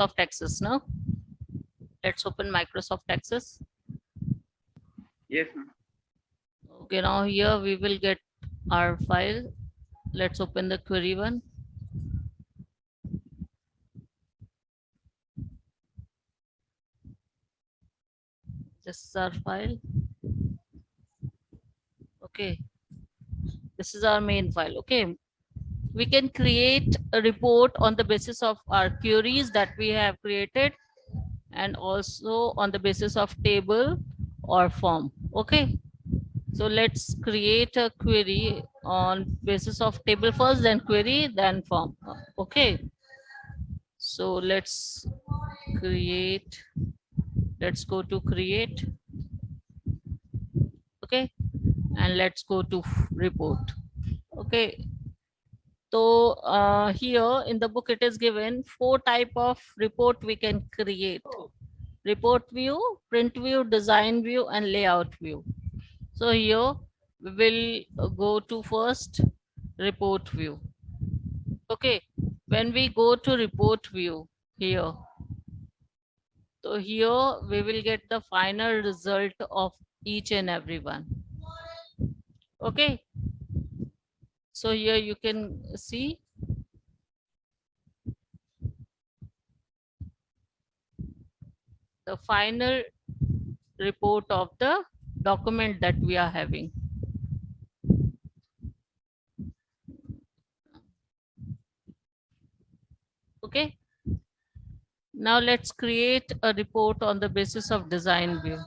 Microsoft Access now. Let's open Microsoft Access. Yes, ma'am. Okay, now here we will get our file. Let's open the query one. This is our file. Okay, this is our main file. Okay, we can create a report on the basis of our queries that we have created, and also on the basis of table or form. Okay, so let's create a query on basis of table first, then query, then form. Okay, so let's create, let's go to create. Okay, and let's go to report. Okay, so here in the book it is given 4 type of report we can create: report view, print view, design view, and layout view. So here we will go to first report view. Okay, when we go to report view here, so here we will get the final result of each and every one. Okay, so here you can see the final report of the document that we are having. Okay, now let's create a report on the basis of design view.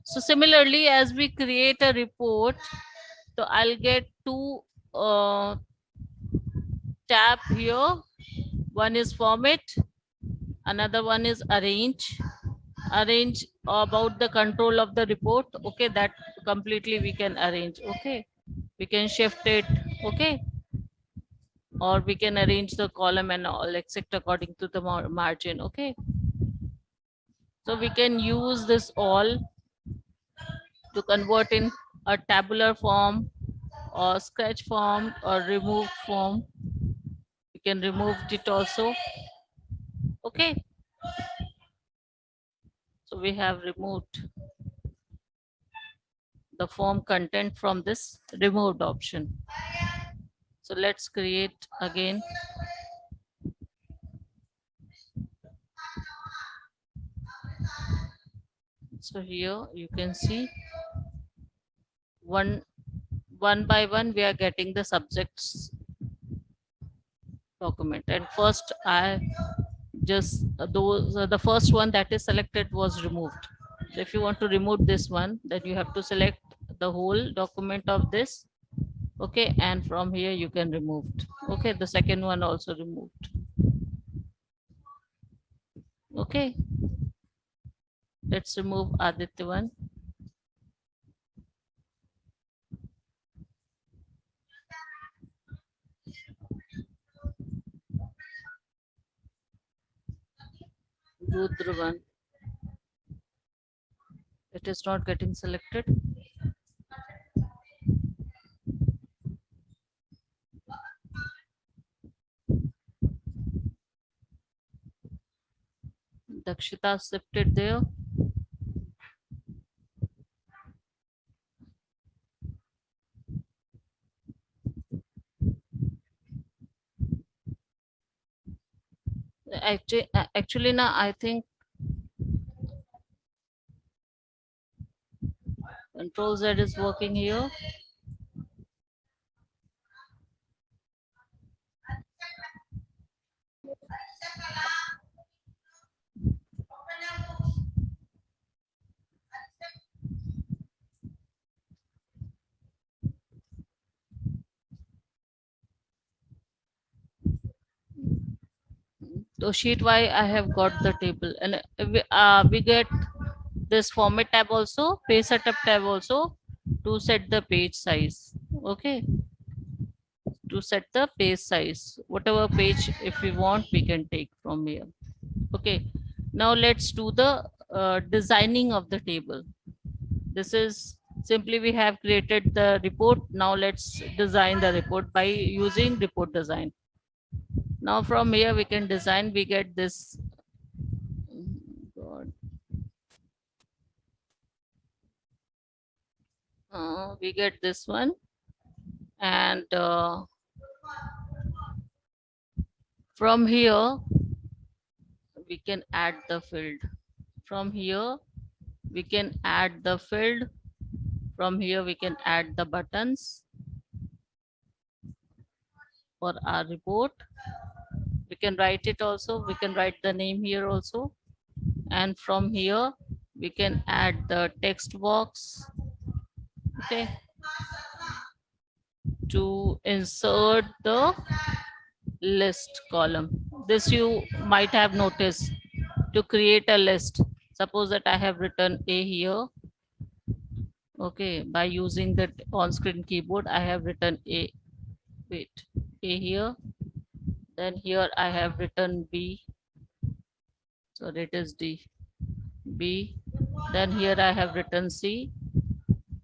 So similarly, as we create a report, so I'll get two tab here. One is format, another one is arrange. Arrange about the control of the report. Okay, that completely we can arrange. Okay, we can shift it. Okay, or we can arrange the column and all except according to the margin. Okay, so we can use this all to convert in a tabular form or sketch form or remove form. We can remove it also. Okay, so we have removed the form content from this removed option. So let's create again. So here you can see one by one we are getting the subjects document, and first I just those the first one that is selected was removed. So if you want to remove this one, then you have to select the whole document of this. Okay, and from here you can remove it. Okay, the second one also removed. Okay, let's remove Aditya one. Rudra one, it is not getting selected. Dakshita shifted there. Actually now I think Control Z is working here. So sheet Y I have got the table, and we get this format tab also, page setup tab also, to set the page size. Okay, to set the page size, whatever page if we want we can take from here. Okay, now let's do the designing of the table. This is simply we have created the report. Now let's design the report by using report design. Now from here we can design, we get this We get this one, and from here we can add the field. From here we can add the field. From here we can add the buttons for our report. We can write it also. We can write the name here also. And from here we can add the text box. Okay. To insert the list column. This you might have noticed. To create a list, suppose that I have written A here. Okay, by using the on-screen keyboard, I have written A. Wait, A here. Then here I have written B. So it is D. B. Then here I have written C.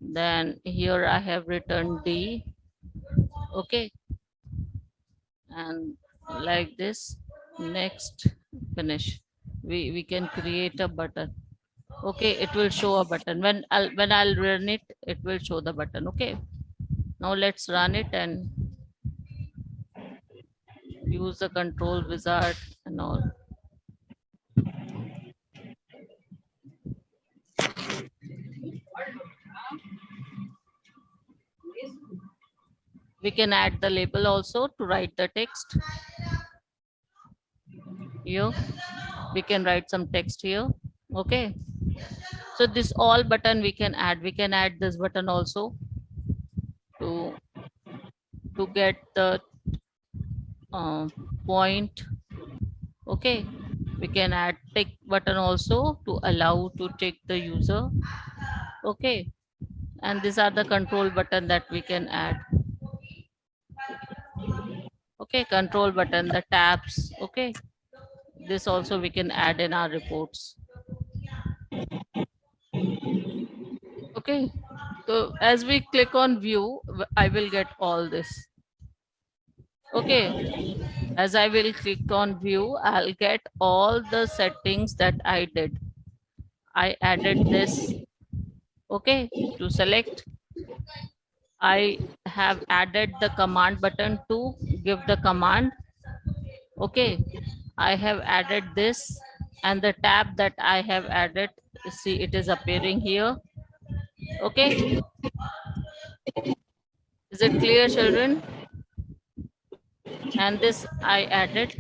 Then here I have written D. Okay, and like this. Next, finish. We can create a button. Okay, it will show a button. When I'll run it, it will show the button. Okay. Now let's run it and use the control wizard and all. We can add the label also to write the text. Here, we can write some text here. Okay. So this all button we can add. We can add this button also to get the point. Okay. We can add tick button also to allow to tick the user. Okay. And these are the control button that we can add. Okay, control button, the tabs. Okay, this also we can add in our reports. Okay, so as we click on view, I will get all this. Okay, as I will click on view, I'll get all the settings that I did. I added this. Okay, to select, I have added the command button to give the command. Okay, I have added this, and the tab that I have added, see, it is appearing here. Okay, is it clear, children? And this I added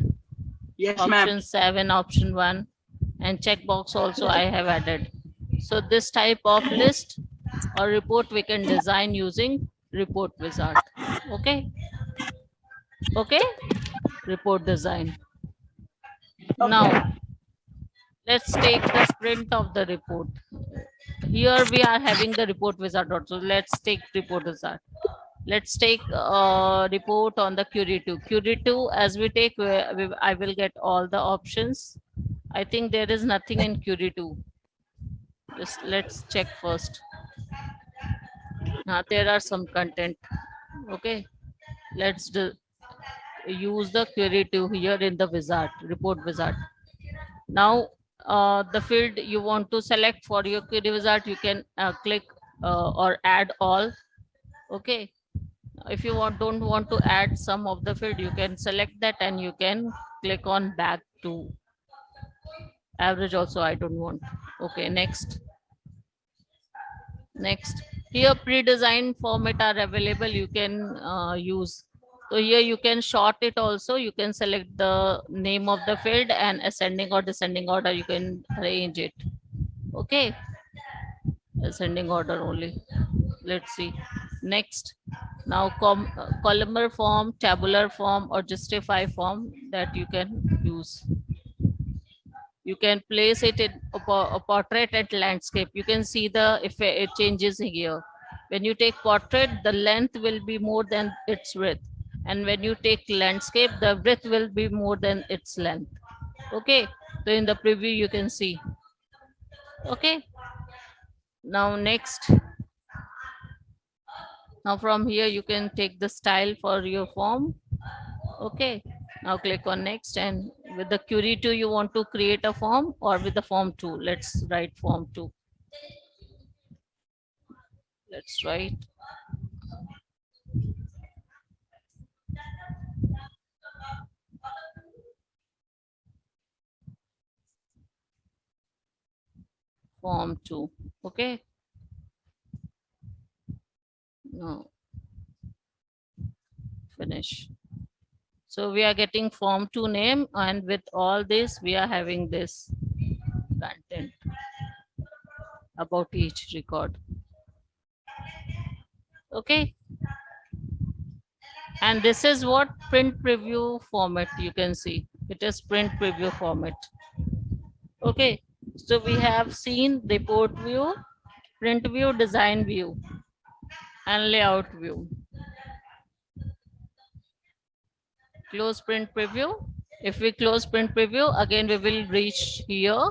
Yes, ma'am. option 7, option 1, and checkbox also I have added. So this type of list or report we can design using report wizard. Okay, okay, report design. Now let's take the print of the report. Here we are having the report wizard also. Let's take report wizard. Let's take report on the Curie 2. Curie 2, as we take, I will get all the options. I think there is nothing in Curie 2. Just let's check first. There are some content. Okay, let's use the Curie 2 here in the wizard, report wizard. Now, the field you want to select for your Curie wizard, you can click or add all. Okay, if you don't want to add some of the field, you can select that and you can click on back to average also. I don't want. Okay, next. Here pre-designed format are available, you can use. So here you can short it also. You can select the name of the field and ascending or descending order, you can arrange it. Okay, ascending order only. Let's see. Next. Now columnar form, tabular form, or justify form that you can use. You can place it in a portrait and landscape. You can see the effect, it changes here. When you take portrait, the length will be more than its width. And when you take landscape, the width will be more than its length. Okay, so in the preview, you can see. Okay, now next. Now from here, you can take the style for your form. Okay, now click on next, and with the Curie 2 you want to create a form, or with the form 2, let's write form 2. Let's write form 2. Okay. Now finish. So we are getting form 2 name, and with all this we are having this content about each record. Okay. And this is what print preview format you can see. It is print preview format. Okay. So we have seen report view, print view, design view, and layout view. Close print preview. If we close print preview, again we will reach here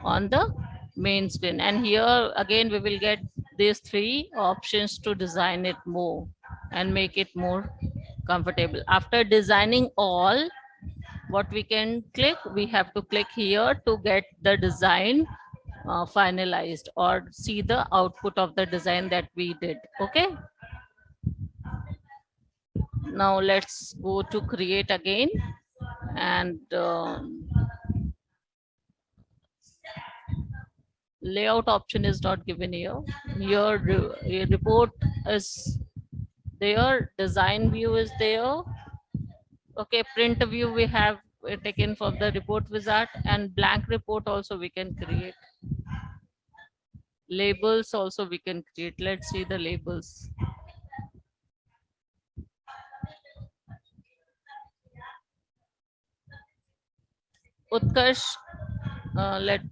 on the main screen, and here again we will get these three options to design it more and make it more comfortable. After designing all, what we can click, we have to click here to get the design finalized or see the output of the design that we did. Okay. Now let's go to create again, and layout option is not given here. Your report is there, design view is there. Okay, print view we have taken from the report wizard, and blank report also we can create. Labels also we can create. Let's see the labels. Utkarsh, let